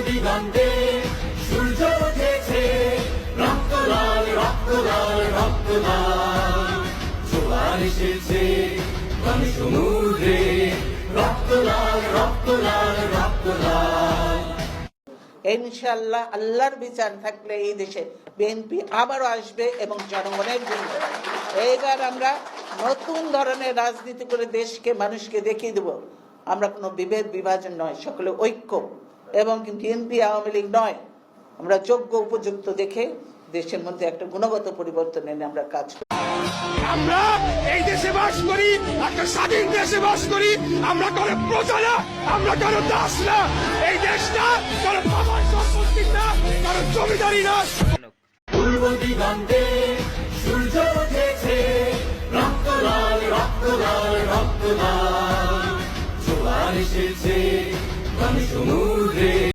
দিগন্তে সূর্য উঠেছে, রক্ত লাল রক্ত লাল রক্ত লাল। জোয়ার এসেছে সমুদ্রে, রক্ত লাল রক্ত লাল রক্ত লাল। ইনশাআল্লাহ আল্লাহর বিচার থাকলে এই দেশে বিএনপি আবারও আসবে এবং জনগণের জন্য এইবার আমরা নতুন ধরনের রাজনীতি করে দেশকে মানুষকে দেখিয়ে দেব আমরা কোনো বিভেদ বিভাজন নয়, সকলে ঐক্য, এবং বিএনপি আওয়ামী লীগ নয়। আমরা যোগ্য উপযুক্ত দেখে দেশের মধ্যে একটা গুণগত পরিবর্তন এনে আমরা কাজ করি। আমরা এই দেশে বাস করি, একটা স্বাধীন দেশে বাস করি। আমরা কারো প্রজা না, আমরা কারো দাস না। এই দেশটা কারো বাবার সম্পত্তি না, কারো জমিদারি না। পূর্ব দিগন্তে সূর্য উঠেছে, রক্ত লাল রক্ত লাল রক্ত লাল। জোয়ার এসেছে সমুদ্রে।